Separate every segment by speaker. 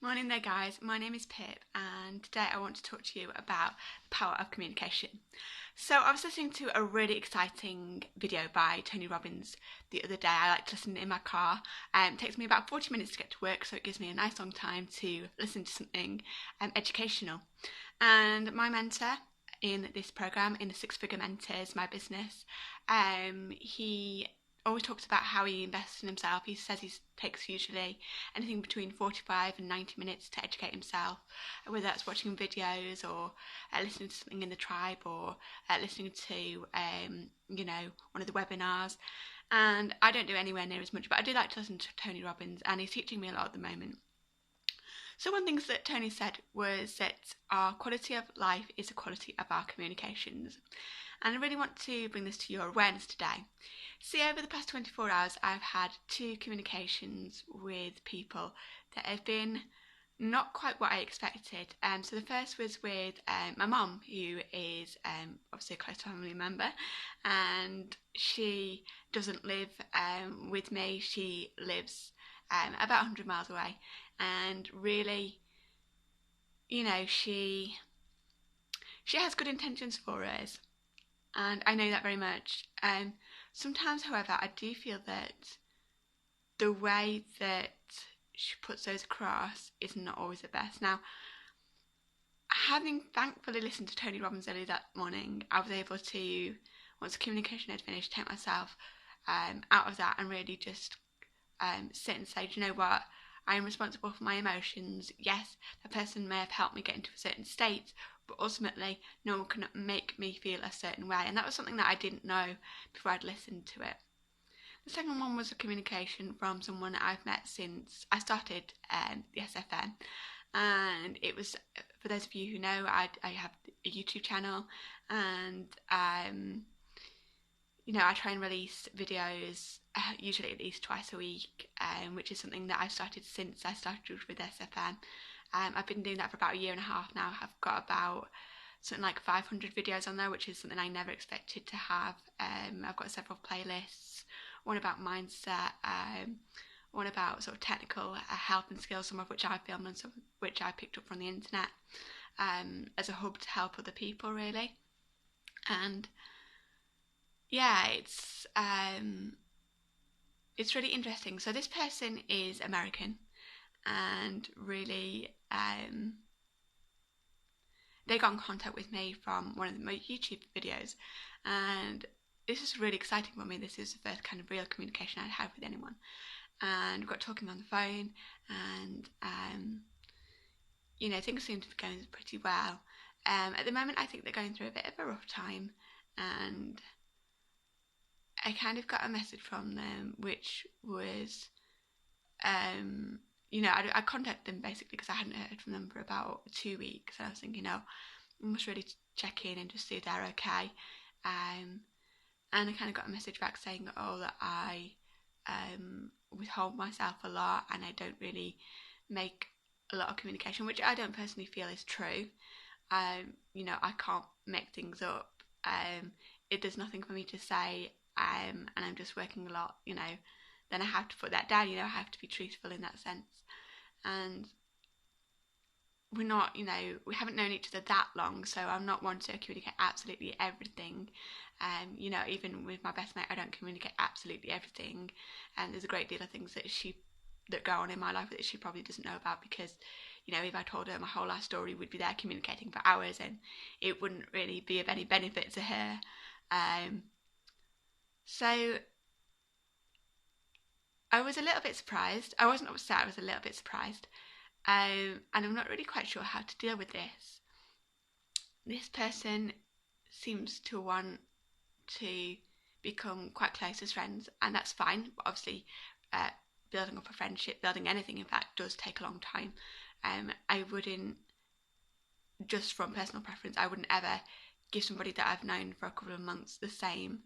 Speaker 1: Morning there guys, my name is Pip and today I want to talk to you about the power of communication. So I was listening to a really exciting video by Tony Robbins the other day. I like to listen in my car. It takes me about 40 minutes to get to work, so it gives me a nice long time to listen to something educational. And my mentor in this program, in the Six Figure Mentors, my business, he always talks about how he invests in himself. He says he takes usually anything between 45 and 90 minutes to educate himself, whether that's watching videos or listening to something in the tribe or listening to one of the webinars. And I don't do anywhere near as much, but I do like to listen to Tony Robbins, and he's teaching me a lot at the moment. So one of the things that Tony said was that our quality of life is the quality of our communications. And I really want to bring this to your awareness today. See, over the past 24 hours, I've had 2 communications with people that have been not quite what I expected. So the first was with my mum, who is obviously a close family member, and she doesn't live with me. She lives about 100 miles away, and really, she has good intentions for us. And I know that very much. Sometimes, however, I do feel that the way that she puts those across is not always the best. Now, having thankfully listened to Tony Robbins early that morning, I was able to, once the communication had finished, take myself out of that and really just sit and say, do you know what? I am responsible for my emotions. Yes, the person may have helped me get into a certain state, but ultimately no one can make me feel a certain way. And that was something that I didn't know before I'd listened to it. The second one was a communication from someone I've met since I started the SFM. And it was, for those of you who know, I have a YouTube channel, and I try and release videos usually at least twice a week, which is something that I've started since I started with SFM. I've been doing that for about a year and a half now. I've got about something like 500 videos on there, which is something I never expected to have. I've got several playlists, one about mindset, one about sort of technical help and skills, some of which I filmed and some of which I picked up from the internet, as a hub to help other people, really. And yeah, it's really interesting. So this person is American, and really they got in contact with me from one of my YouTube videos, and this is really exciting for me. This is the first kind of real communication I'd had with anyone, and we got talking on the phone, and things seem to be going pretty well. At the moment, I think they're going through a bit of a rough time, and I kind of got a message from them, which was, I contacted them basically because I hadn't heard from them for about 2 weeks, and I was thinking, I must really check in and just see if they're okay. And I kind of got a message back saying that I withhold myself a lot, and I don't really make a lot of communication, which I don't personally feel is true. I can't make things up. There's nothing for me to say, and I'm just working a lot, then I have to put that down, I have to be truthful in that sense. And we're not, we haven't known each other that long, so I'm not one to communicate absolutely everything. Even with my best mate, I don't communicate absolutely everything, and there's a great deal of things that go on in my life that she probably doesn't know about, because if I told her my whole life story, we'd be there communicating for hours, and it wouldn't really be of any benefit to her. So I was a little bit surprised. I wasn't upset, I was a little bit surprised. And I'm not really quite sure how to deal with this. This person seems to want to become quite close as friends, and that's fine. But obviously, building up a friendship, building anything in fact, does take a long time. I wouldn't, just from personal preference, I wouldn't ever give somebody that I've known for a couple of months the same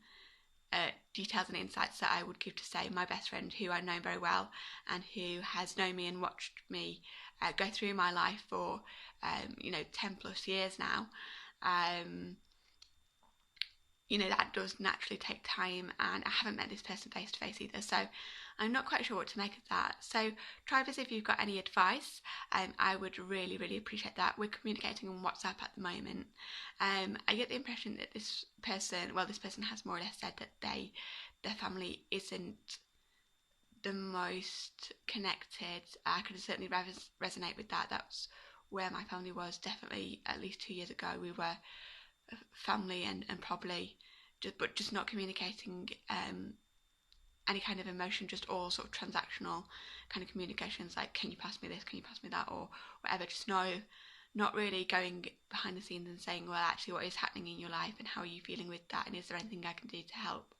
Speaker 1: details and insights that I would give to, say, my best friend, who I know very well and who has known me and watched me go through my life for 10 plus years now. that does naturally take time, and I haven't met this person face to face either, so I'm not quite sure what to make of that. So Tribers, if you've got any advice, I would really, really appreciate that. We're communicating on WhatsApp at the moment. I get the impression that this person has more or less said that their family isn't the most connected. I could certainly resonate with that. That's where my family was definitely at least 2 years ago. We were family and probably just not communicating any kind of emotion, just all sort of transactional kind of communications, like can you pass me this, can you pass me that, or whatever. Just not really going behind the scenes and saying, well, actually, what is happening in your life and how are you feeling with that, and is there anything I can do to help?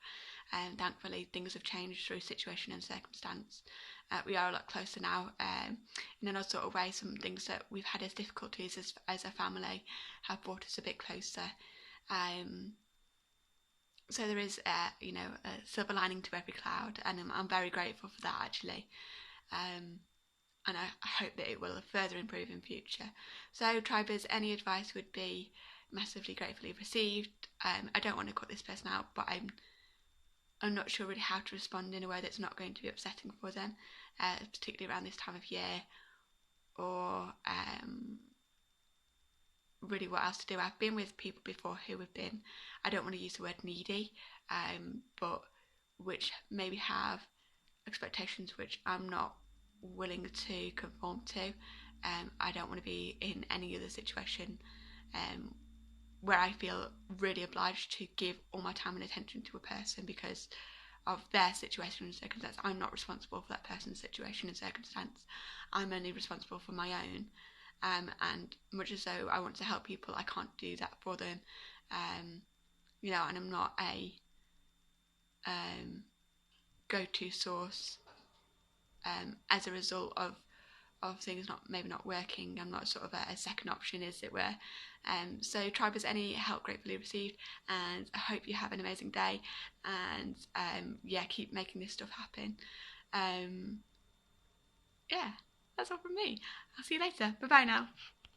Speaker 1: And thankfully things have changed through situation and circumstance. We are a lot closer now, in another sort of way. Some things that we've had as difficulties as a family have brought us a bit closer. So there is a silver lining to every cloud, and I'm very grateful for that, actually. And I hope that it will further improve in future. So Tribers, any advice would be massively gratefully received. I don't want to cut this person out, but I'm not sure really how to respond in a way that's not going to be upsetting for them, particularly around this time of year, or really what else to do. I've been with people before who have been, I don't want to use the word needy, but which maybe have expectations which I'm not willing to conform to. I don't want to be in any other situation where I feel really obliged to give all my time and attention to a person because of their situation and circumstance. I'm not responsible for that person's situation and circumstance. I'm only responsible for my own. And much as though I want to help people, I can't do that for them. And I'm not a go-to source as a result of things maybe not working. I'm not sort of a second option, as it were. So Tribers, any help gratefully received, and I hope you have an amazing day, and keep making this stuff happen. That's all from me. I'll see you later. Bye bye now.